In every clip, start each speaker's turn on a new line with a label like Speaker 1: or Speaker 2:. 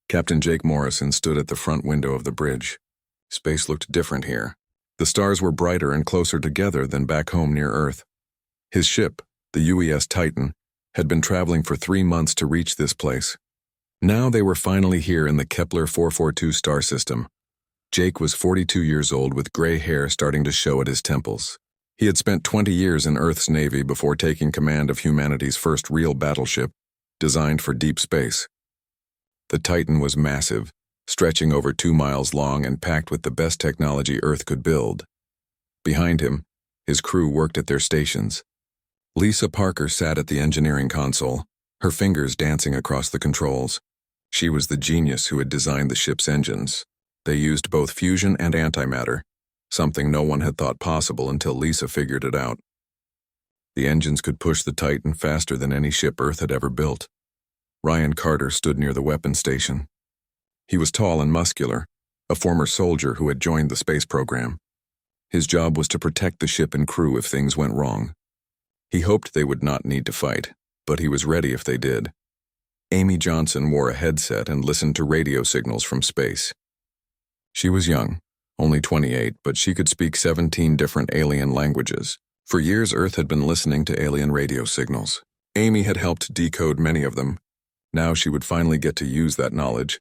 Speaker 1: Captain Jake Morrison stood at the front window of the bridge. Space looked different here. The stars were brighter and closer together than back home near Earth. His ship, the UES Titan, had been traveling for 3 months to reach this place. Now they were finally here in the Kepler 442 star system. Jake was 42 years old with gray hair starting to show at his temples. He had spent 20 years in Earth's Navy before taking command of humanity's first real battleship, designed for deep space. The Titan was massive, stretching over 2 miles long and packed with the best technology Earth could build. Behind him, his crew worked at their stations. Lisa Parker sat at the engineering console, her fingers dancing across the controls. She was the genius who had designed the ship's engines. They used both fusion and antimatter, something no one had thought possible until Lisa figured it out. The engines could push the Titan faster than any ship Earth had ever built. Ryan Carter stood near the weapons station. He was tall and muscular, a former soldier who had joined the space program. His job was to protect the ship and crew if things went wrong. He hoped they would not need to fight, but he was ready if they did. Amy Johnson wore a headset and listened to radio signals from space. She was young, only 28, but she could speak 17 different alien languages. For years, Earth had been listening to alien radio signals. Amy had helped decode many of them. Now she would finally get to use that knowledge.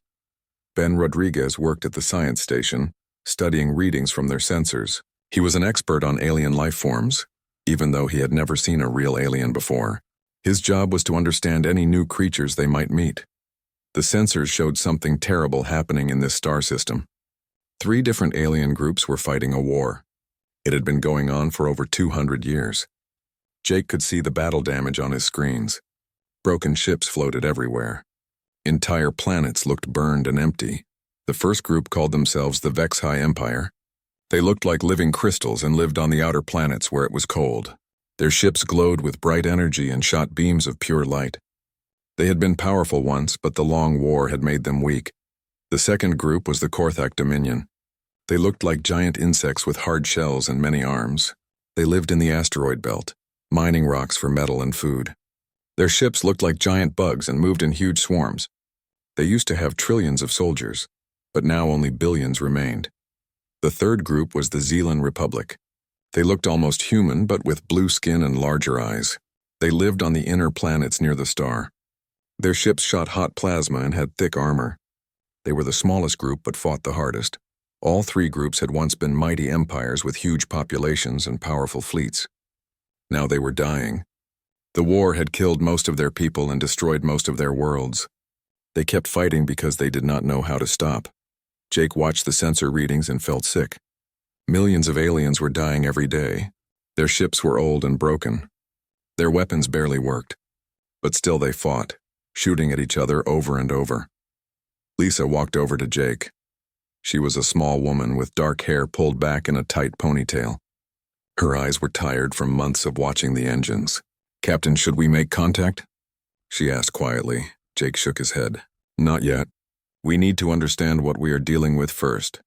Speaker 1: Ben Rodriguez worked at the science station, studying readings from their sensors. He was an expert on alien life forms, even though he had never seen a real alien before. His job was to understand any new creatures they might meet. The sensors showed something terrible happening in this star system. 3 different alien groups were fighting a war. It had been going on for over 200 years. Jake could see the battle damage on his screens. Broken ships floated everywhere. Entire planets looked burned and empty. The first group called themselves the Vexhai Empire. They looked like living crystals and lived on the outer planets where it was cold. Their ships glowed with bright energy and shot beams of pure light. They had been powerful once, but the long war had made them weak. The second group was the Korthak Dominion. They looked like giant insects with hard shells and many arms. They lived in the asteroid belt, mining rocks for metal and food. Their ships looked like giant bugs and moved in huge swarms. They used to have trillions of soldiers, but now only billions remained. The third group was the Zealand Republic. They looked almost human, but with blue skin and larger eyes. They lived on the inner planets near the star. Their ships shot hot plasma and had thick armor. They were the smallest group, but fought the hardest. All 3 groups had once been mighty empires with huge populations and powerful fleets. Now they were dying. The war had killed most of their people and destroyed most of their worlds. They kept fighting because they did not know how to stop. Jake watched the sensor readings and felt sick. Millions of aliens were dying every day. Their ships were old and broken. Their weapons barely worked. But still they fought, shooting at each other over and over. Lisa walked over to Jake. She was a small woman with dark hair pulled back in a tight ponytail. Her eyes were tired from months of watching the engines. "Captain, should we make contact?" she asked quietly. Jake shook his head. "Not yet. We need to understand what we are dealing with first."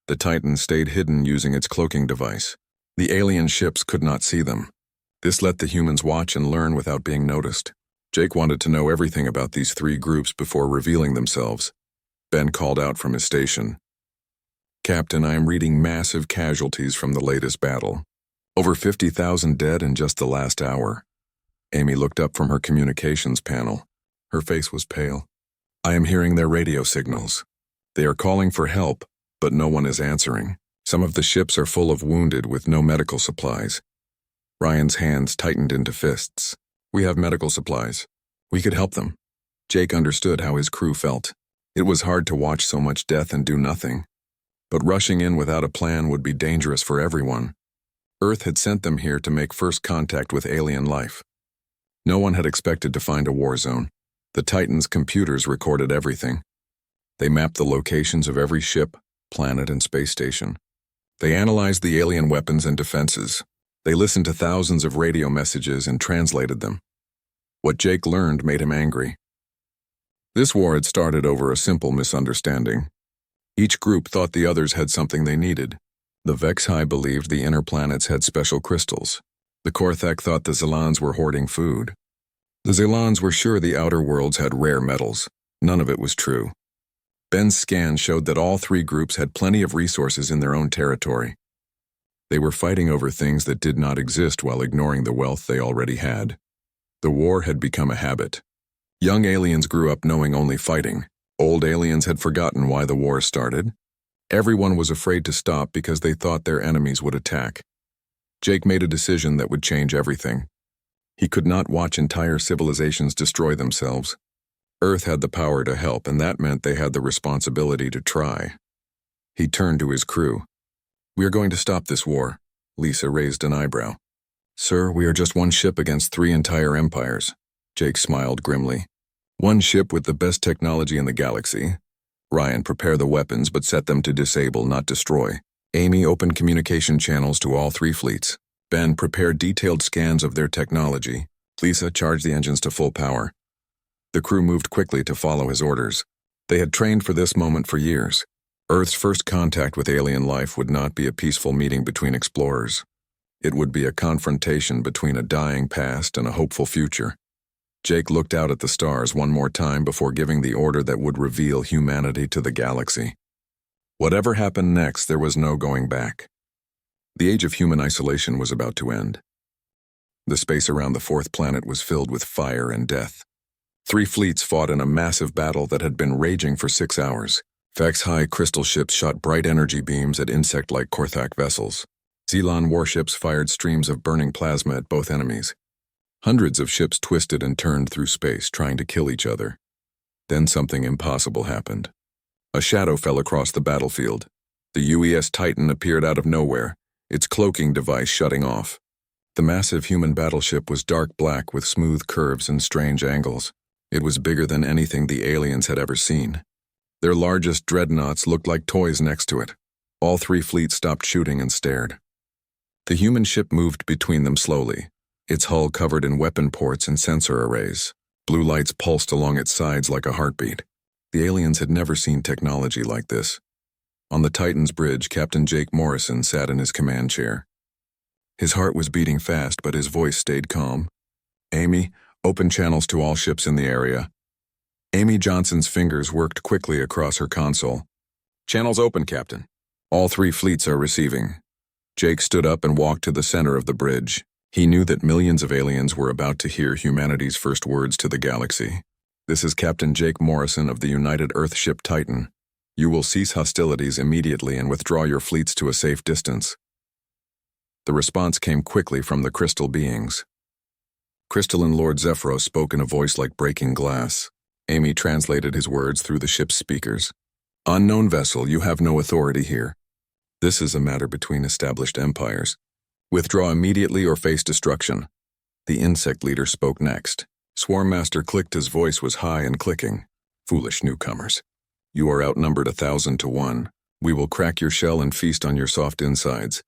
Speaker 1: The Titan stayed hidden using its cloaking device. The alien ships could not see them. This let the humans watch and learn without being noticed. Jake wanted to know everything about these 3 groups before revealing themselves. Ben called out from his station. "Captain, I am reading massive casualties from the latest battle. Over 50,000 dead in just the last hour." Amy looked up from her communications panel. Her face was pale. "I am hearing their radio signals. They are calling for help, but no one is answering. Some of the ships are full of wounded with no medical supplies." Ryan's hands tightened into fists. "We have medical supplies. We could help them." Jake understood how his crew felt. It was hard to watch so much death and do nothing. But rushing in without a plan would be dangerous for everyone. Earth had sent them here to make first contact with alien life. No one had expected to find a war zone. The Titan's computers recorded everything. They mapped the locations of every ship, planet, and space station. They analyzed the alien weapons and defenses. They listened to thousands of radio messages and translated them. What Jake learned made him angry. This war had started over a simple misunderstanding. Each group thought the others had something they needed. The Vexhai believed the inner planets had special crystals. The Korthak thought the Zilans were hoarding food. The Zilans were sure the outer worlds had rare metals. None of it was true. Ben's scan showed that all three groups had plenty of resources in their own territory. They were fighting over things that did not exist while ignoring the wealth they already had. The war had become a habit. Young aliens grew up knowing only fighting. Old aliens had forgotten why the war started. Everyone was afraid to stop because they thought their enemies would attack. Jake made a decision that would change everything. He could not watch entire civilizations destroy themselves. Earth had the power to help, and that meant they had the responsibility to try. He turned to his crew. "We are going to stop this war." Lisa raised an eyebrow. "Sir, we are just one ship against 3 entire empires." Jake smiled grimly. "One ship with the best technology in the galaxy. Ryan, prepare the weapons, but set them to disable, not destroy. Amy, open communication channels to all 3 fleets. Ben, prepare detailed scans of their technology. Lisa, charge the engines to full power." The crew moved quickly to follow his orders. They had trained for this moment for years. Earth's first contact with alien life would not be a peaceful meeting between explorers. It would be a confrontation between a dying past and a hopeful future. Jake looked out at the stars one more time before giving the order that would reveal humanity to the galaxy. Whatever happened next, there was no going back. The age of human isolation was about to end. The space around the 4th planet was filled with fire and death. 3 fleets fought in a massive battle that had been raging for 6 hours. Fax-high crystal ships shot bright energy beams at insect-like Korthak vessels. Xenon warships fired streams of burning plasma at both enemies. Hundreds of ships twisted and turned through space, trying to kill each other. Then something impossible happened. A shadow fell across the battlefield. The UES Titan appeared out of nowhere, its cloaking device shutting off. The massive human battleship was dark black with smooth curves and strange angles. It was bigger than anything the aliens had ever seen. Their largest dreadnoughts looked like toys next to it. All 3 fleets stopped shooting and stared. The human ship moved between them slowly, its hull covered in weapon ports and sensor arrays. Blue lights pulsed along its sides like a heartbeat. The aliens had never seen technology like this. On the Titan's bridge, Captain Jake Morrison sat in his command chair. His heart was beating fast, but his voice stayed calm. "Amy, open channels to all ships in the area." Amy Johnson's fingers worked quickly across her console. "Channels open, Captain. All 3 fleets are receiving." Jake stood up and walked to the center of the bridge. He knew that millions of aliens were about to hear humanity's first words to the galaxy. "This is Captain Jake Morrison of the United Earthship Titan. You will cease hostilities immediately and withdraw your fleets to a safe distance." The response came quickly from the crystal beings. Crystalline Lord Zephyros spoke in a voice like breaking glass. Amy translated his words through the ship's speakers. "Unknown vessel, you have no authority here. This is a matter between established empires. Withdraw immediately or face destruction." The insect leader spoke next. Swarm Master clicked. His voice was high and clicking. "Foolish newcomers. You are outnumbered 1,000 to 1. We will crack your shell and feast on your soft insides."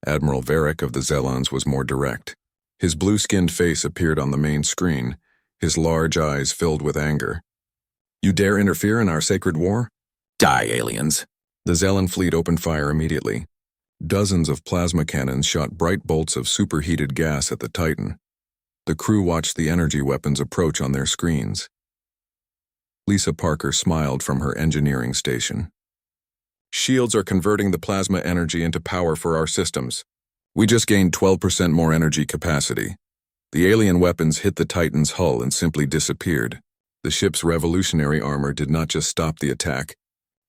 Speaker 1: Admiral Varric of the Zelons was more direct. His blue-skinned face appeared on the main screen, his large eyes filled with anger. "You dare interfere in our sacred war? Die, aliens!" The Zelon fleet opened fire immediately. Dozens of plasma cannons shot bright bolts of superheated gas at the Titan. The crew watched the energy weapons approach on their screens. Lisa Parker smiled from her engineering station. "Shields are converting the plasma energy into power for our systems. We just gained 12% more energy capacity." The alien weapons hit the Titan's hull and simply disappeared. The ship's revolutionary armor did not just stop the attack.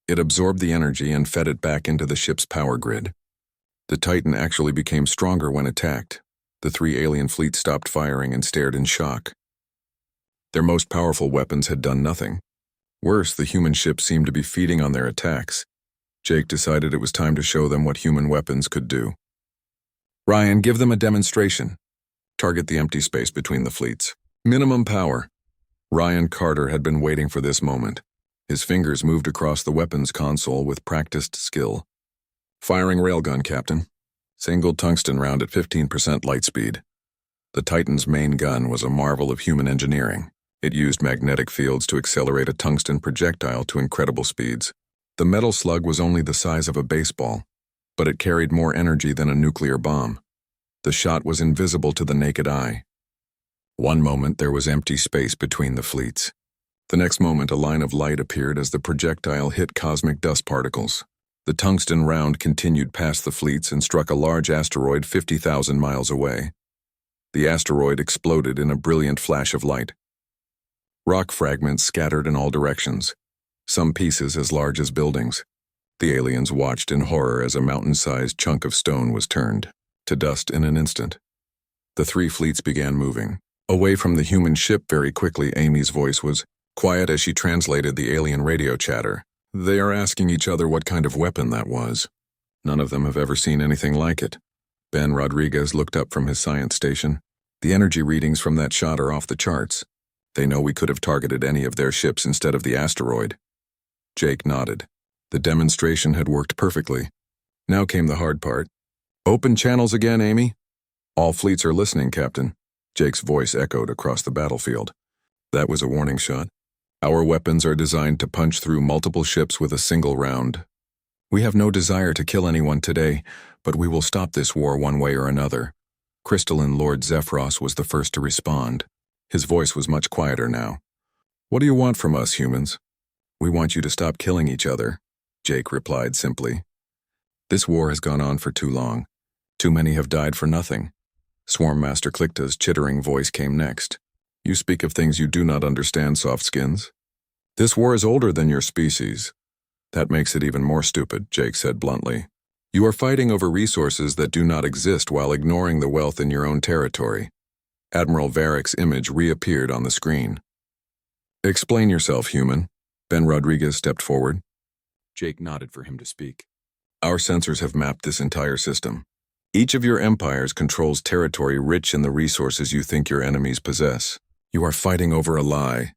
Speaker 1: It absorbed the energy and fed it back into the ship's power grid. The Titan actually became stronger when attacked. The 3 alien fleets stopped firing and stared in shock. Their most powerful weapons had done nothing. Worse, the human ship seemed to be feeding on their attacks. Jake decided it was time to show them what human weapons could do. "Ryan, give them a demonstration. Target the empty space between the fleets. Minimum power." Ryan Carter had been waiting for this moment. His fingers moved across the weapons console with practiced skill. "Firing railgun, Captain. Single tungsten round at 15% light speed." The Titan's main gun was a marvel of human engineering. It used magnetic fields to accelerate a tungsten projectile to incredible speeds. The metal slug was only the size of a baseball, but it carried more energy than a nuclear bomb. The shot was invisible to the naked eye. One moment there was empty space between the fleets. The next moment, a line of light appeared as the projectile hit cosmic dust particles. The tungsten round continued past the fleets and struck a large asteroid 50,000 miles away. The asteroid exploded in a brilliant flash of light. Rock fragments scattered in all directions, some pieces as large as buildings. The aliens watched in horror as a mountain-sized chunk of stone was turned to dust in an instant. The three fleets began moving. Away from the human ship very quickly. Amy's voice was quiet as she translated the alien radio chatter. They are asking each other what kind of weapon that was. None of them have ever seen anything like it. Ben Rodriguez looked up from his science station. The energy readings from that shot are off the charts. They know we could have targeted any of their ships instead of the asteroid. Jake nodded. The demonstration had worked perfectly. Now came the hard part. Open channels again, Amy. All fleets are listening, Captain. Jake's voice echoed across the battlefield. That was a warning shot. Our weapons are designed to punch through multiple ships with a single round. We have no desire to kill anyone today, but we will stop this war one way or another. Crystalline Lord Zephyros was the first to respond. His voice was much quieter now. What do you want from us, humans? We want you to stop killing each other, Jake replied simply. This war has gone on for too long. Too many have died for nothing. Swarm Master Klikta's chittering voice came next. You speak of things you do not understand, softskins. This war is older than your species. That makes it even more stupid, Jake said bluntly. You are fighting over resources that do not exist while ignoring the wealth in your own territory. Admiral Varick's image reappeared on the screen. Explain yourself, human. Ben Rodriguez stepped forward. Jake nodded for him to speak. Our sensors have mapped this entire system. Each of your empires controls territory rich in the resources you think your enemies possess. You are fighting over a lie.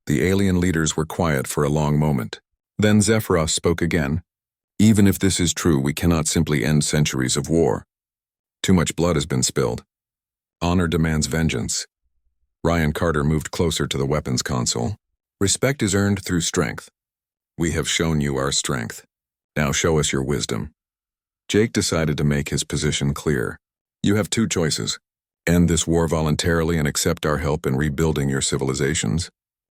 Speaker 1: The alien leaders were quiet for a long moment. Then Zephyros spoke again. Even if this is true, we cannot simply end centuries of war. Too much blood has been spilled. Honor demands vengeance. Ryan Carter moved closer to the weapons console. Respect is earned through strength. We have shown you our strength. Now show us your wisdom. Jake decided to make his position clear. You have two choices. End this war voluntarily and accept our help in rebuilding your civilizations,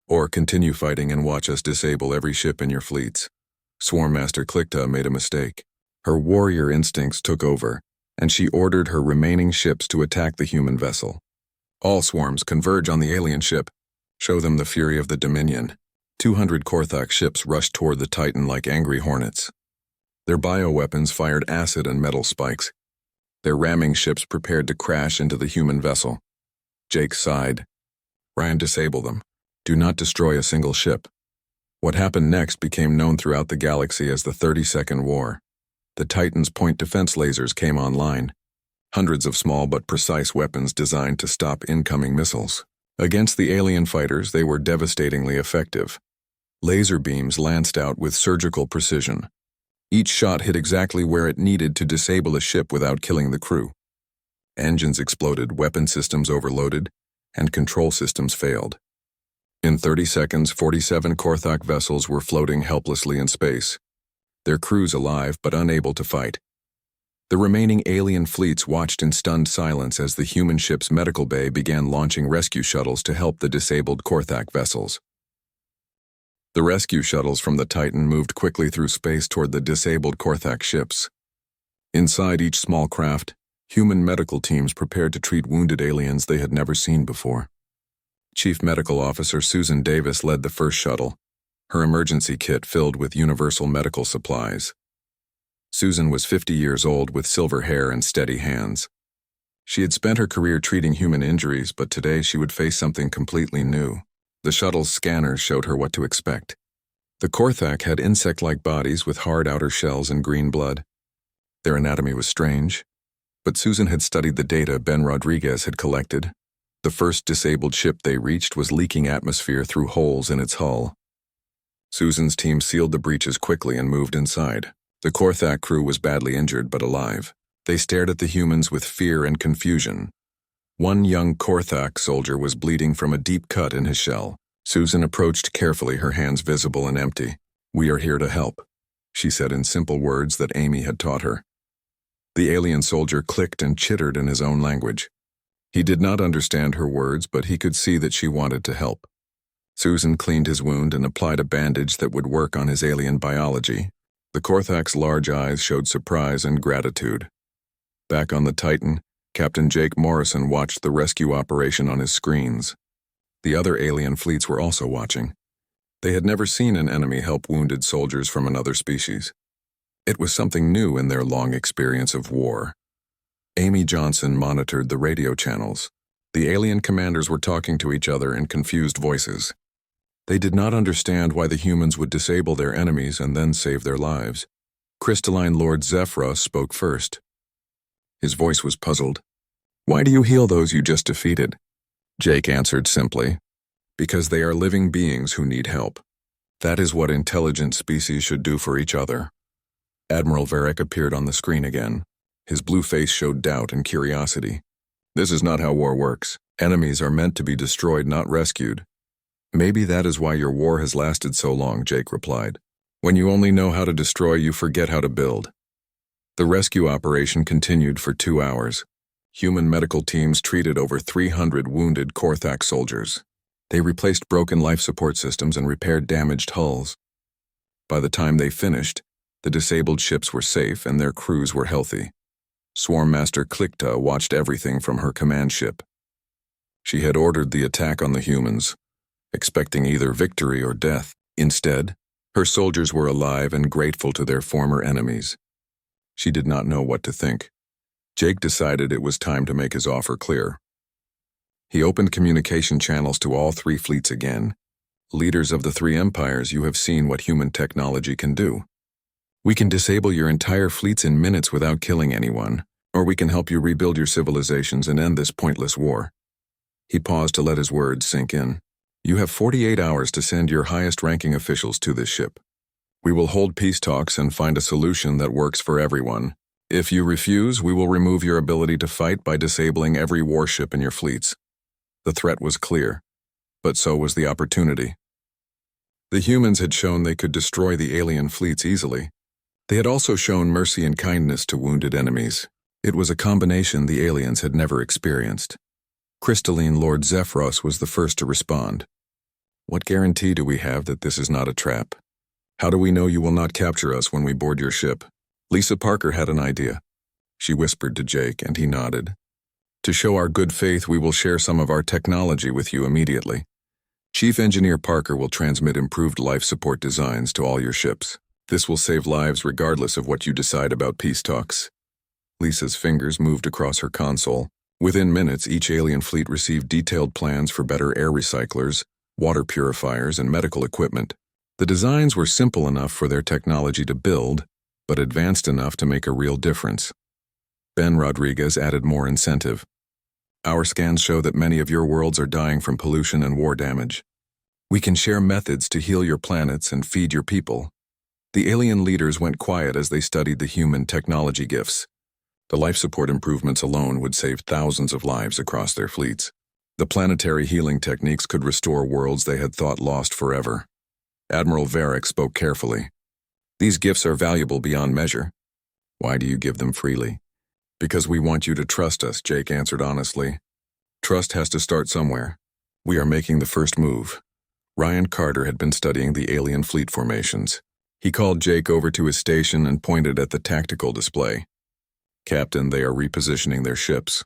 Speaker 1: or continue fighting and watch us disable every ship in your fleets. Swarm Master Klikta made a mistake. Her warrior instincts took over, and she ordered her remaining ships to attack the human vessel. All swarms converge on the alien ship. Show them the fury of the Dominion. 200 Korthak ships rushed toward the Titan like angry hornets. Their bioweapons fired acid and metal spikes. Their ramming ships prepared to crash into the human vessel. Jake sighed. Ryan, disable them. Do not destroy a single ship. What happened next became known throughout the galaxy as the 30-second war. The Titan's point defense lasers came online. Hundreds of small but precise weapons designed to stop incoming missiles. Against the alien fighters, they were devastatingly effective. Laser beams lanced out with surgical precision. Each shot hit exactly where it needed to disable a ship without killing the crew. Engines exploded, weapon systems overloaded, and control systems failed. In 30 seconds, 47 Korthak vessels were floating helplessly in space, their crews alive but unable to fight. The remaining alien fleets watched in stunned silence as the human ship's medical bay began launching rescue shuttles to help the disabled Korthak vessels. The rescue shuttles from the Titan moved quickly through space toward the disabled Korthak ships. Inside each small craft, human medical teams prepared to treat wounded aliens they had never seen before. Chief Medical Officer Susan Davis led the first shuttle, her emergency kit filled with universal medical supplies. Susan was 50 years old with silver hair and steady hands. She had spent her career treating human injuries, but today she would face something completely new. The shuttle's scanners showed her what to expect. The Korthak had insect-like bodies with hard outer shells and green blood. Their anatomy was strange, but Susan had studied the data Ben Rodriguez had collected. The first disabled ship they reached was leaking atmosphere through holes in its hull. Susan's team sealed the breaches quickly and moved inside. The Korthak crew was badly injured but alive. They stared at the humans with fear and confusion. One young Korthak soldier was bleeding from a deep cut in his shell. Susan approached carefully, her hands visible and empty. "We are here to help," she said in simple words that Amy had taught her. The alien soldier clicked and chittered in his own language. He did not understand her words, but he could see that she wanted to help. Susan cleaned his wound and applied a bandage that would work on his alien biology. The Korthak's large eyes showed surprise and gratitude. Back on the Titan, Captain Jake Morrison watched the rescue operation on his screens. The other alien fleets were also watching. They had never seen an enemy help wounded soldiers from another species. It was something new in their long experience of war. Amy Johnson monitored the radio channels. The alien commanders were talking to each other in confused voices. They did not understand why the humans would disable their enemies and then save their lives. Crystalline Lord Zephyros spoke first. His voice was puzzled. "Why do you heal those you just defeated?" Jake answered simply, "Because they are living beings who need help. That is what intelligent species should do for each other." Admiral Varric appeared on the screen again. His blue face showed doubt and curiosity. "This is not how war works. Enemies are meant to be destroyed, not rescued." "Maybe that is why your war has lasted so long," Jake replied. "When you only know how to destroy, you forget how to build." The rescue operation continued for 2 hours. Human medical teams treated over 300 wounded Korthak soldiers. They replaced broken life support systems and repaired damaged hulls. By the time they finished, the disabled ships were safe and their crews were healthy. Swarm Master Klikta watched everything from her command ship. She had ordered the attack on the humans, expecting either victory or death. Instead, her soldiers were alive and grateful to their former enemies. She did not know what to think. Jake decided it was time to make his offer clear. He opened communication channels to all 3 fleets again. "Leaders of the 3 empires, you have seen what human technology can do. We can disable your entire fleets in minutes without killing anyone, or we can help you rebuild your civilizations and end this pointless war." He paused to let his words sink in. "You have 48 hours to send your highest-ranking officials to this ship. We will hold peace talks and find a solution that works for everyone. If you refuse, we will remove your ability to fight by disabling every warship in your fleets." The threat was clear, but so was the opportunity. The humans had shown they could destroy the alien fleets easily. They had also shown mercy and kindness to wounded enemies. It was a combination the aliens had never experienced. Crystalline Lord Zephyros was the first to respond. "What guarantee do we have that this is not a trap? How do we know you will not capture us when we board your ship?" Lisa Parker had an idea. She whispered to Jake, and he nodded. "To show our good faith, we will share some of our technology with you immediately. Chief Engineer Parker will transmit improved life support designs to all your ships. This will save lives regardless of what you decide about peace talks." Lisa's fingers moved across her console. Within minutes, each alien fleet received detailed plans for better air recyclers, water purifiers, and medical equipment. The designs were simple enough for their technology to build, but advanced enough to make a real difference. Ben Rodriguez added more incentive. "Our scans show that many of your worlds are dying from pollution and war damage. We can share methods to heal your planets and feed your people." The alien leaders went quiet as they studied the human technology gifts. The life support improvements alone would save thousands of lives across their fleets. The planetary healing techniques could restore worlds they had thought lost forever. Admiral Varric spoke carefully. "These gifts are valuable beyond measure. Why do you give them freely?" "Because we want you to trust us," Jake answered honestly. "Trust has to start somewhere. We are making the first move." Ryan Carter had been studying the alien fleet formations. He called Jake over to his station and pointed at the tactical display. "Captain, they are repositioning their ships,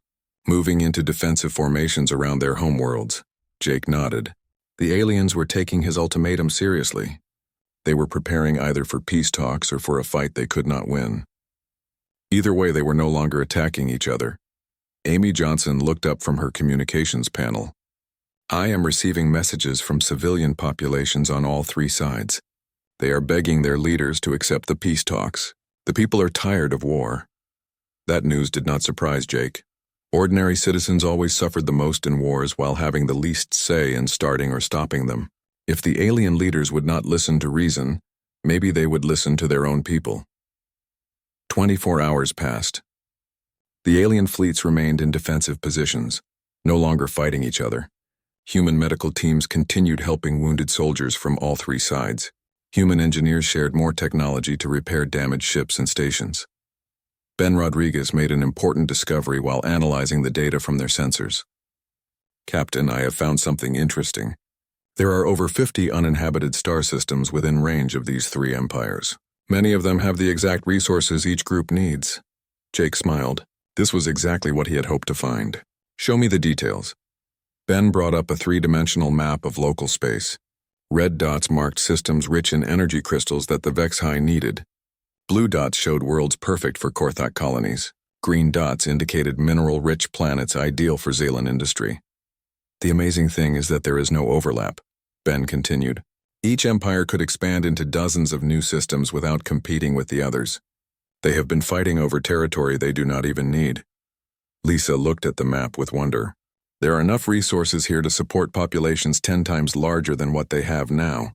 Speaker 1: moving into defensive formations around their homeworlds." Jake nodded. The aliens were taking his ultimatum seriously. They were preparing either for peace talks or for a fight they could not win. Either way, they were no longer attacking each other. Amy Johnson looked up from her communications panel. "I am receiving messages from civilian populations on all 3 sides. They are begging their leaders to accept the peace talks. The people are tired of war." That news did not surprise Jake. Ordinary citizens always suffered the most in wars while having the least say in starting or stopping them. If the alien leaders would not listen to reason, maybe they would listen to their own people. 24 hours passed. The alien fleets remained in defensive positions, no longer fighting each other. Human medical teams continued helping wounded soldiers from all 3 sides. Human engineers shared more technology to repair damaged ships and stations. Ben Rodriguez made an important discovery while analyzing the data from their sensors. "Captain, I have found something interesting. There are over 50 uninhabited star systems within range of these three empires. Many of them have the exact resources each group needs. Jake smiled. This was exactly what he had hoped to find. Show me the details. Ben brought up a three-dimensional map of local space. Red dots marked systems rich in energy crystals that the Vexhi needed. Blue dots showed worlds perfect for Korthak colonies. Green dots indicated mineral-rich planets ideal for Zealand industry. The amazing thing is that there is no overlap, Ben continued. Each empire could expand into dozens of new systems without competing with the others. They have been fighting over territory they do not even need. Lisa looked at the map with wonder. There are enough resources here to support populations 10 times larger than what they have now.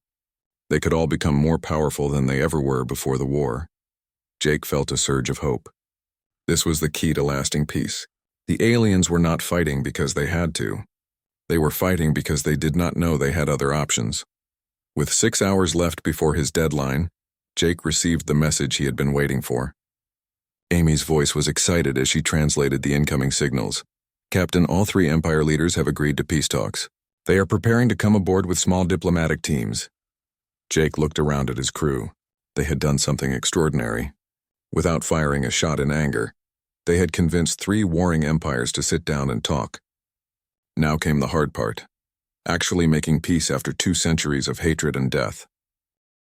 Speaker 1: They could all become more powerful than they ever were before the war. Jake felt a surge of hope. This was the key to lasting peace. The aliens were not fighting because they had to. They were fighting because they did not know they had other options. With 6 hours left before his deadline, Jake received the message he had been waiting for. Amy's voice was excited as she translated the incoming signals. Captain, all three Empire leaders have agreed to peace talks. They are preparing to come aboard with small diplomatic teams. Jake looked around at his crew. They had done something extraordinary. Without firing a shot in anger, they had convinced three warring empires to sit down and talk. Now came the hard part. Actually making peace after 2 centuries of hatred and death.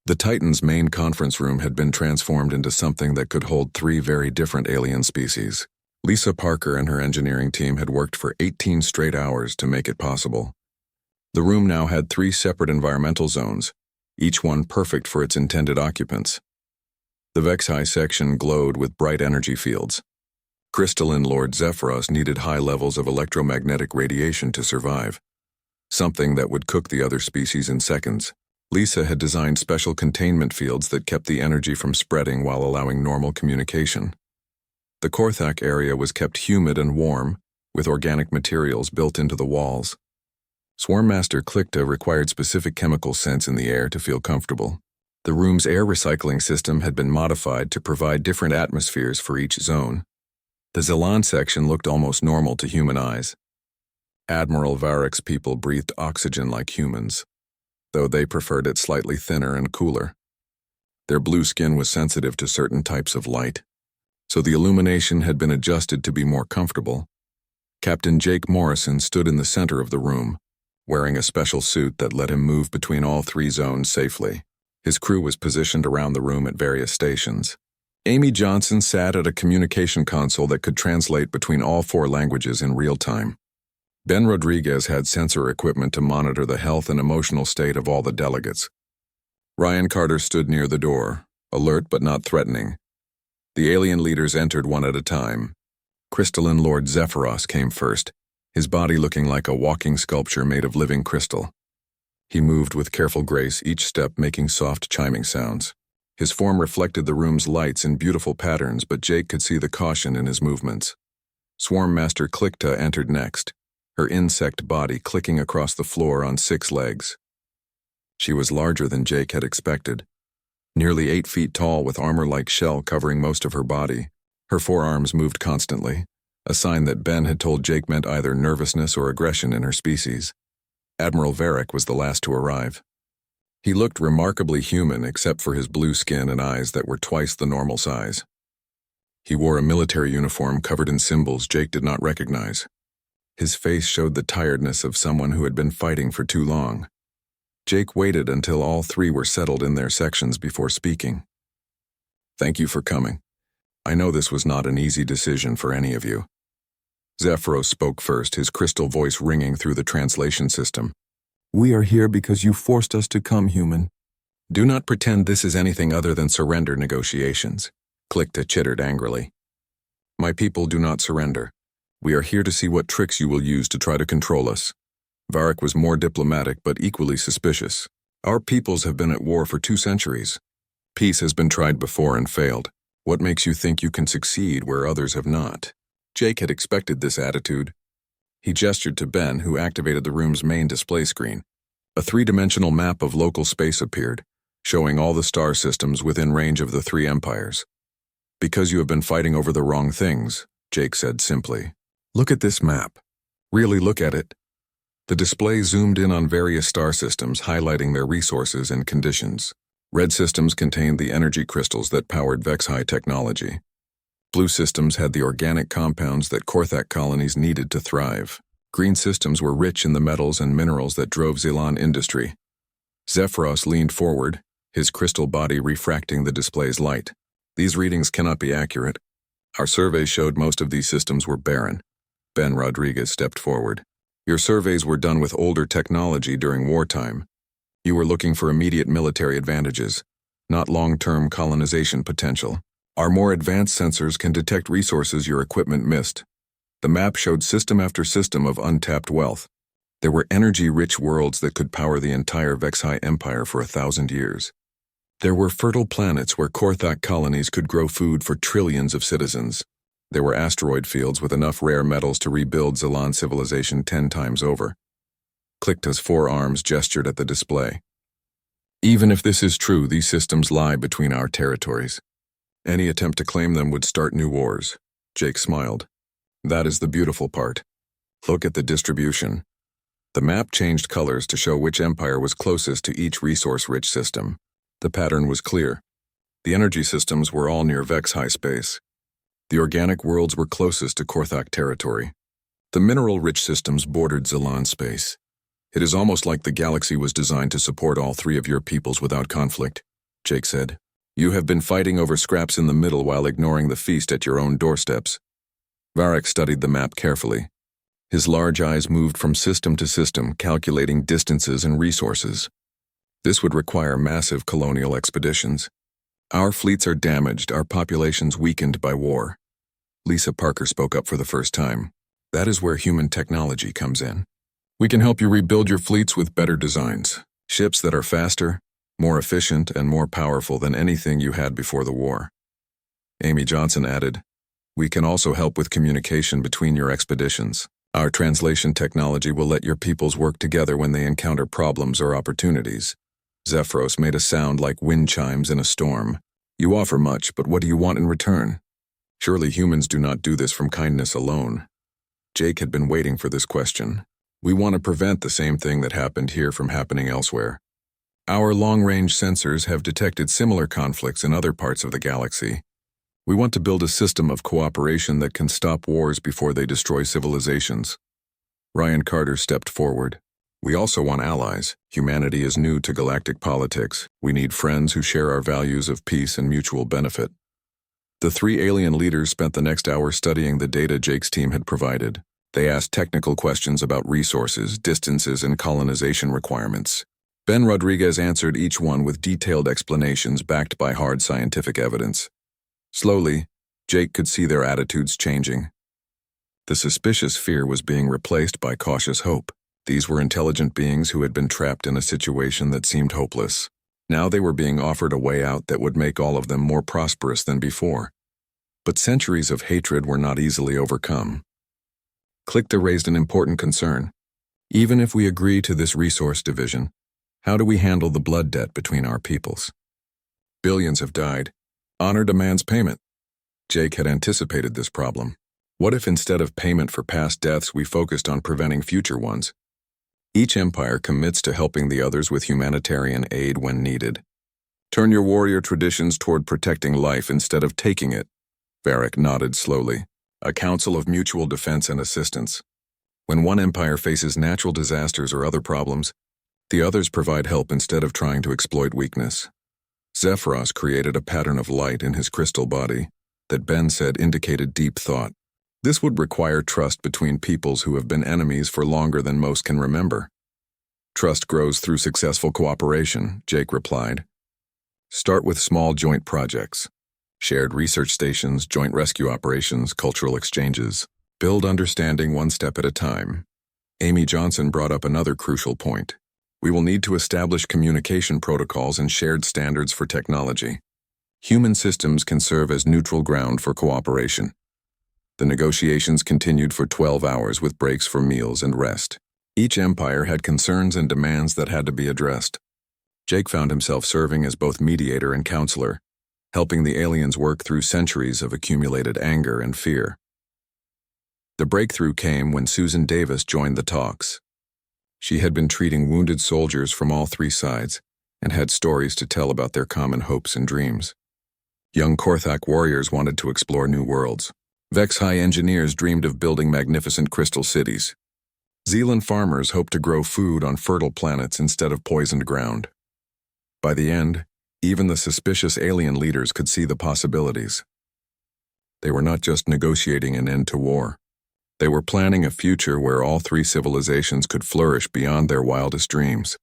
Speaker 1: The Titan's main conference room had been transformed into something that could hold 3 very different alien species. Lisa Parker and her engineering team had worked for 18 straight hours to make it possible. The room now had 3 separate environmental zones, each one perfect for its intended occupants. The Vexhi section glowed with bright energy fields. Crystalline Lord Zephyros needed high levels of electromagnetic radiation to survive, something that would cook the other species in seconds. Lisa had designed special containment fields that kept the energy from spreading while allowing normal communication. The Korthak area was kept humid and warm, with organic materials built into the walls. Swarm Master Klikta required specific chemical scents in the air to feel comfortable. The room's air recycling system had been modified to provide different atmospheres for each zone. The Zelan section looked almost normal to human eyes. Admiral Varek's people breathed oxygen like humans, though they preferred it slightly thinner and cooler. Their blue skin was sensitive to certain types of light, so the illumination had been adjusted to be more comfortable. Captain Jake Morrison stood in the center of the room, wearing a special suit that let him move between all 3 zones safely. His crew was positioned around the room at various stations. Amy Johnson sat at a communication console that could translate between all 4 languages in real time. Ben Rodriguez had sensor equipment to monitor the health and emotional state of all the delegates. Ryan Carter stood near the door, alert but not threatening. The alien leaders entered one at a time. Crystalline Lord Zephyros came first, his body looking like a walking sculpture made of living crystal. He moved with careful grace, each step making soft chiming sounds. His form reflected the room's lights in beautiful patterns, but Jake could see the caution in his movements. Swarm Master Klikta entered next, her insect body clicking across the floor on 6 legs. She was larger than Jake had expected. Nearly 8 feet tall with armor-like shell covering most of her body. Her forearms moved constantly, a sign that Ben had told Jake meant either nervousness or aggression in her species. Admiral Varek was the last to arrive. He looked remarkably human except for his blue skin and eyes that were twice the normal size. He wore a military uniform covered in symbols Jake did not recognize. His face showed the tiredness of someone who had been fighting for too long. Jake waited until all 3 were settled in their sections before speaking. Thank you for coming. I know this was not an easy decision for any of you. Zephyros spoke first, his crystal voice ringing through the translation system. We are here because you forced us to come, human. Do not pretend this is anything other than surrender negotiations, Klikta chittered angrily. My people do not surrender. We are here to see what tricks you will use to try to control us. Varek was more diplomatic but equally suspicious. Our peoples have been at war for 2 centuries. Peace has been tried before and failed. What makes you think you can succeed where others have not? Jake had expected this attitude. He gestured to Ben, who activated the room's main display screen. A 3-dimensional map of local space appeared, showing all the star systems within range of the 3 empires. Because you have been fighting over the wrong things, Jake said simply. Look at this map. Really look at it. The display zoomed in on various star systems, highlighting their resources and conditions. Red systems contained the energy crystals that powered Vex High technology. Blue systems had the organic compounds that Korthak colonies needed to thrive. Green systems were rich in the metals and minerals that drove Xelan industry. Zephyros leaned forward, his crystal body refracting the display's light. These readings cannot be accurate. Our survey showed most of these systems were barren. Ben Rodriguez stepped forward. Your surveys were done with older technology during wartime. You were looking for immediate military advantages, not long-term colonization potential. Our more advanced sensors can detect resources your equipment missed. The map showed system after system of untapped wealth. There were energy-rich worlds that could power the entire Vex High Empire for 1,000 years. There were fertile planets where Korthak colonies could grow food for trillions of citizens. There were asteroid fields with enough rare metals to rebuild Xelan civilization 10 times over. Klikta's forearms gestured at the display. Even if this is true, these systems lie between our territories. Any attempt to claim them would start new wars. Jake smiled. That is the beautiful part. Look at the distribution. The map changed colors to show which empire was closest to each resource-rich system. The pattern was clear. The energy systems were all near Vex High space. The organic worlds were closest to Korthak territory. The mineral-rich systems bordered Xelan space. It is almost like the galaxy was designed to support all three of your peoples without conflict, Jake said. You have been fighting over scraps in the middle while ignoring the feast at your own doorsteps. Varric studied the map carefully. His large eyes moved from system to system, calculating distances and resources. This would require massive colonial expeditions. Our fleets are damaged, our populations weakened by war. Lisa Parker spoke up for the first time. That is where human technology comes in. We can help you rebuild your fleets with better designs. Ships that are faster, more efficient, and more powerful than anything you had before the war. Amy Johnson added, we can also help with communication between your expeditions. Our translation technology will let your peoples work together when they encounter problems or opportunities. Zephyros made a sound like wind chimes in a storm. You offer much, but what do you want in return? Surely humans do not do this from kindness alone. Jake had been waiting for this question. We want to prevent the same thing that happened here from happening elsewhere. Our long-range sensors have detected similar conflicts in other parts of the galaxy. We want to build a system of cooperation that can stop wars before they destroy civilizations. Ryan Carter stepped forward. We also want allies. Humanity is new to galactic politics. We need friends who share our values of peace and mutual benefit. The three alien leaders spent the next hour studying the data Jake's team had provided. They asked technical questions about resources, distances, and colonization requirements. Ben Rodriguez answered each one with detailed explanations backed by hard scientific evidence. Slowly, Jake could see their attitudes changing. The suspicious fear was being replaced by cautious hope. These were intelligent beings who had been trapped in a situation that seemed hopeless. Now they were being offered a way out that would make all of them more prosperous than before. But centuries of hatred were not easily overcome. Klikta raised an important concern. Even if we agree to this resource division, how do we handle the blood debt between our peoples? Billions have died. Honor demands payment. Jake had anticipated this problem. What if instead of payment for past deaths we focused on preventing future ones? Each empire commits to helping the others with humanitarian aid when needed. Turn your warrior traditions toward protecting life instead of taking it. Varric nodded slowly. A council of mutual defense and assistance. When one empire faces natural disasters or other problems, the others provide help instead of trying to exploit weakness. Zephyros created a pattern of light in his crystal body that Ben said indicated deep thought. This would require trust between peoples who have been enemies for longer than most can remember. Trust grows through successful cooperation, Jake replied. Start with small joint projects. Shared research stations, joint rescue operations, cultural exchanges. Build understanding one step at a time. Amy Johnson brought up another crucial point. We will need to establish communication protocols and shared standards for technology. Human systems can serve as neutral ground for cooperation. The negotiations continued for 12 hours with breaks for meals and rest. Each empire had concerns and demands that had to be addressed. Jake found himself serving as both mediator and counselor, helping the aliens work through centuries of accumulated anger and fear. The breakthrough came when Susan Davis joined the talks. She had been treating wounded soldiers from all three sides and had stories to tell about their common hopes and dreams. Young Korthak warriors wanted to explore new worlds. Vex-High engineers dreamed of building magnificent crystal cities. Zealand farmers hoped to grow food on fertile planets instead of poisoned ground. By the end, even the suspicious alien leaders could see the possibilities. They were not just negotiating an end to war. They were planning a future where all three civilizations could flourish beyond their wildest dreams.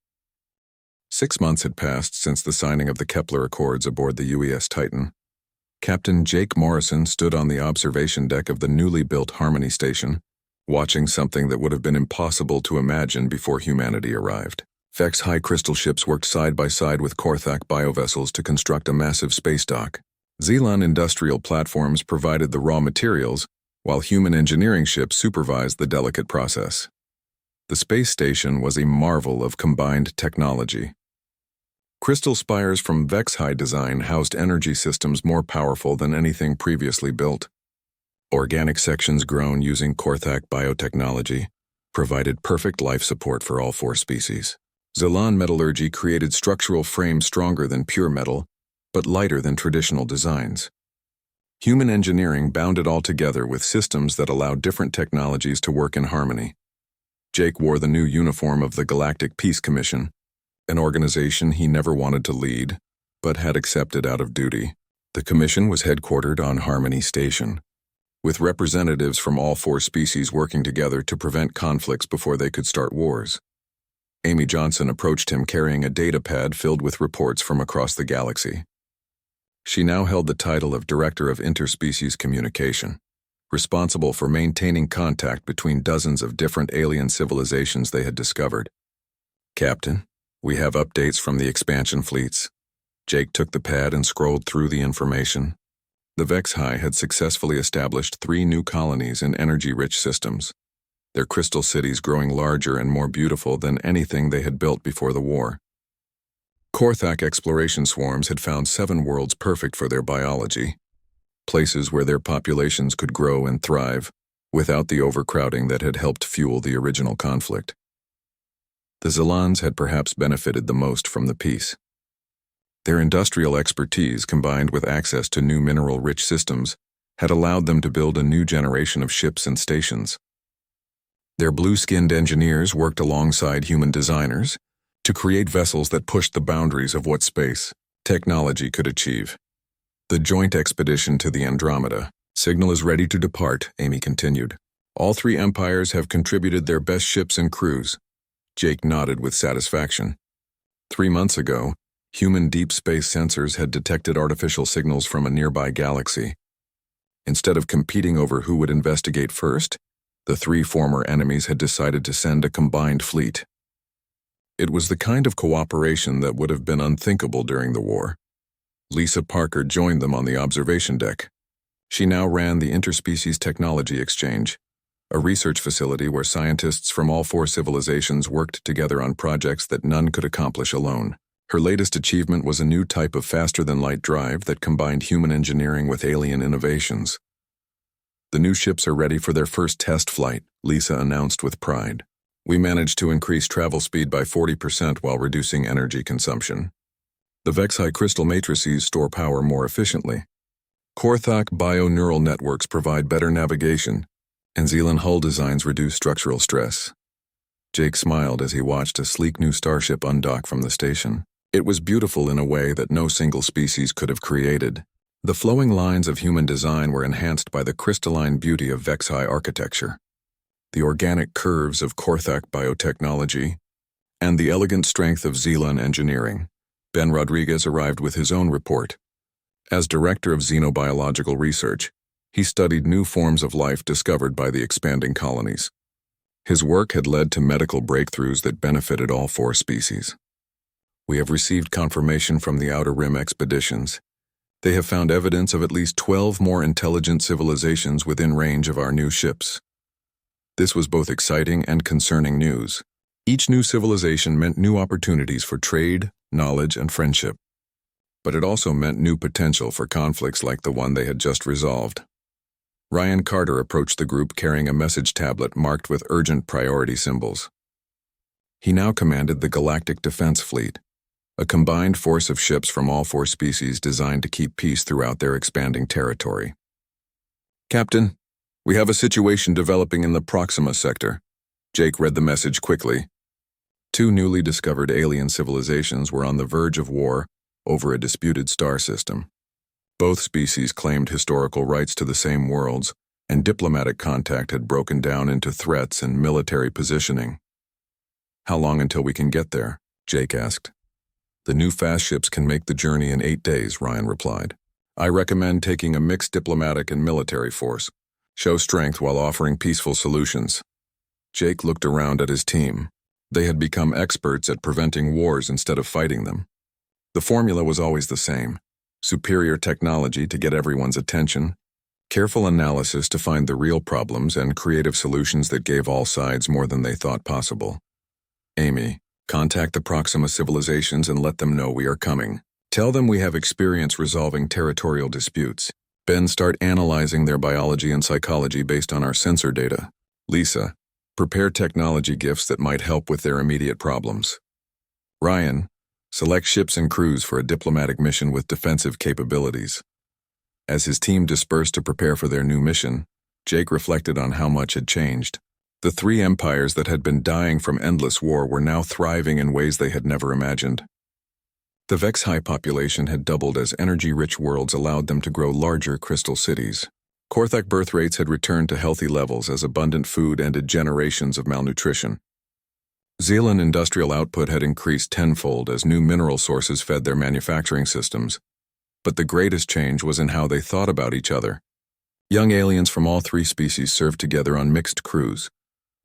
Speaker 1: 6 months had passed since the signing of the Kepler Accords aboard the UES Titan. Captain Jake Morrison stood on the observation deck of the newly built Harmony Station, watching something that would have been impossible to imagine before humanity arrived. Vex-High crystal ships worked side by side with Korthak biovessels to construct a massive space dock. Zealand industrial platforms provided the raw materials, while human engineering ships supervised the delicate process. The space station was a marvel of combined technology. Crystal spires from Vex-High design housed energy systems more powerful than anything previously built. Organic sections grown using Korthak biotechnology provided perfect life support for all 4 species. Zealand metallurgy created structural frames stronger than pure metal, but lighter than traditional designs. Human engineering bound it all together with systems that allowed different technologies to work in harmony. Jake wore the new uniform of the Galactic Peace Commission, an organization he never wanted to lead, but had accepted out of duty. The commission was headquartered on Harmony Station, with representatives from all 4 species working together to prevent conflicts before they could start wars. Amy Johnson approached him carrying a data pad filled with reports from across the galaxy. She now held the title of Director of Interspecies Communication, responsible for maintaining contact between dozens of different alien civilizations they had discovered. "Captain, we have updates from the expansion fleets." Jake took the pad and scrolled through the information. The Vex-High had successfully established 3 new colonies in energy-rich systems, their crystal cities growing larger and more beautiful than anything they had built before the war. Korthak exploration swarms had found 7 worlds perfect for their biology, places where their populations could grow and thrive without the overcrowding that had helped fuel the original conflict. The Zealans had perhaps benefited the most from the peace. Their industrial expertise, combined with access to new mineral-rich systems, had allowed them to build a new generation of ships and stations. Their blue-skinned engineers worked alongside human designers to create vessels that pushed the boundaries of what space technology could achieve. The joint expedition to the Andromeda. "Signal is ready to depart," Amy continued. "All 3 empires have contributed their best ships and crews." Jake nodded with satisfaction. 3 months ago, human deep space sensors had detected artificial signals from a nearby galaxy. Instead of competing over who would investigate first, the 3 former enemies had decided to send a combined fleet. It was the kind of cooperation that would have been unthinkable during the war. Lisa Parker joined them on the observation deck. She now ran the Interspecies Technology Exchange, a research facility where scientists from all 4 civilizations worked together on projects that none could accomplish alone. Her latest achievement was a new type of faster-than-light drive that combined human engineering with alien innovations. "The new ships are ready for their first test flight," Lisa announced with pride. "We managed to increase travel speed by 40% while reducing energy consumption. The Vex-High crystal matrices store power more efficiently. Korthak bio-neural networks provide better navigation, and Zealand hull designs reduce structural stress." Jake smiled as he watched a sleek new starship undock from the station. It was beautiful in a way that no single species could have created. The flowing lines of human design were enhanced by the crystalline beauty of Vex-High architecture, the organic curves of Korthak biotechnology, and the elegant strength of Zealand engineering. Ben Rodriguez arrived with his own report. As director of xenobiological research, he studied new forms of life discovered by the expanding colonies. His work had led to medical breakthroughs that benefited all 4 species. "We have received confirmation from the Outer Rim expeditions. They have found evidence of at least 12 more intelligent civilizations within range of our new ships." This was both exciting and concerning news. Each new civilization meant new opportunities for trade, knowledge, and friendship. But it also meant new potential for conflicts like the one they had just resolved. Ryan Carter approached the group carrying a message tablet marked with urgent priority symbols. He now commanded the Galactic Defense Fleet, a combined force of ships from all four species designed to keep peace throughout their expanding territory. "Captain, we have a situation developing in the Proxima sector." Jake read the message quickly. Two newly discovered alien civilizations were on the verge of war over a disputed star system. Both species claimed historical rights to the same worlds, and diplomatic contact had broken down into threats and military positioning. "How long until we can get there?" Jake asked. "The new fast ships can make the journey in 8 days, Ryan replied. "I recommend taking a mixed diplomatic and military force. Show strength while offering peaceful solutions." Jake looked around at his team. They had become experts at preventing wars instead of fighting them. The formula was always the same: superior technology to get everyone's attention, careful analysis to find the real problems, and creative solutions that gave all sides more than they thought possible. "Amy, contact the Proxima civilizations and let them know we are coming. Tell them we have experience resolving territorial disputes. Ben, start analyzing their biology and psychology based on our sensor data. Lisa, prepare technology gifts that might help with their immediate problems. Ryan, select ships and crews for a diplomatic mission with defensive capabilities." As his team dispersed to prepare for their new mission, Jake reflected on how much had changed. The three empires that had been dying from endless war were now thriving in ways they had never imagined. The Vex high population had doubled as energy-rich worlds allowed them to grow larger crystal cities. Korthak birth rates had returned to healthy levels as abundant food ended generations of malnutrition. Zealand industrial output had increased tenfold as new mineral sources fed their manufacturing systems. But the greatest change was in how they thought about each other. Young aliens from all three species served together on mixed crews,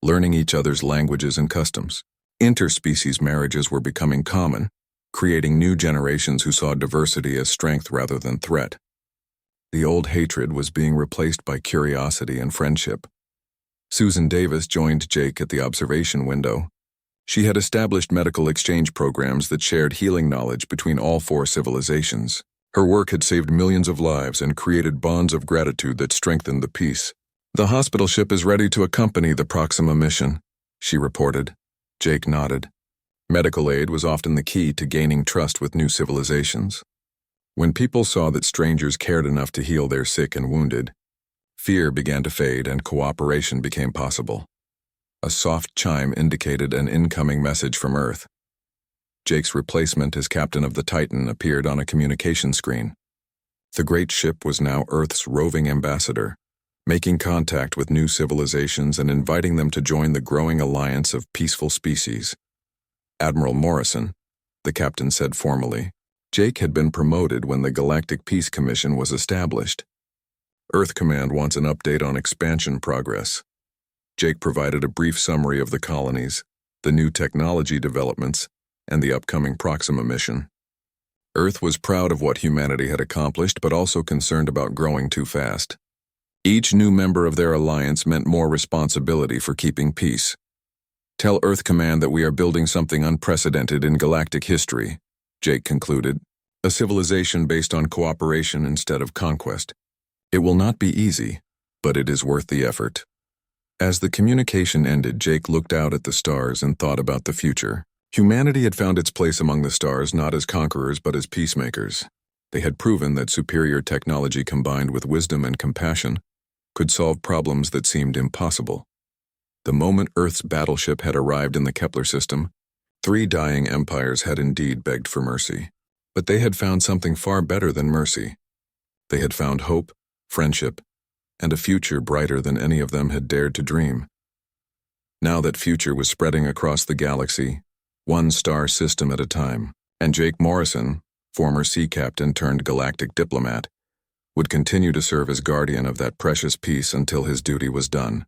Speaker 1: learning each other's languages and customs. Interspecies marriages were becoming common, creating new generations who saw diversity as strength rather than threat. The old hatred was being replaced by curiosity and friendship. Susan Davis joined Jake at the observation window. She had established medical exchange programs that shared healing knowledge between all four civilizations. Her work had saved millions of lives and created bonds of gratitude that strengthened the peace. "The hospital ship is ready to accompany the Proxima mission," she reported. Jake nodded. Medical aid was often the key to gaining trust with new civilizations. When people saw that strangers cared enough to heal their sick and wounded, fear began to fade and cooperation became possible. A soft chime indicated an incoming message from Earth. Jake's replacement as captain of the Titan appeared on a communication screen. The great ship was now Earth's roving ambassador, making contact with new civilizations and inviting them to join the growing alliance of peaceful species. "Admiral Morrison," the captain said formally. Jake had been promoted when the Galactic Peace Commission was established. "Earth Command wants an update on expansion progress." Jake provided a brief summary of the colonies, the new technology developments, and the upcoming Proxima mission. Earth was proud of what humanity had accomplished, but also concerned about growing too fast. Each new member of their alliance meant more responsibility for keeping peace. "Tell Earth Command that we are building something unprecedented in galactic history," Jake concluded. "A civilization based on cooperation instead of conquest. It will not be easy, but it is worth the effort." As the communication ended, Jake looked out at the stars and thought about the future. Humanity had found its place among the stars not as conquerors but as peacemakers. They had proven that superior technology combined with wisdom and compassion could solve problems that seemed impossible. The moment Earth's battleship had arrived in the Kepler system, 3 dying empires had indeed begged for mercy. But they had found something far better than mercy. They had found hope, friendship, and a future brighter than any of them had dared to dream. Now that future was spreading across the galaxy, one star system at a time, and Jake Morrison, former sea captain turned galactic diplomat, would continue to serve as guardian of that precious peace until his duty was done.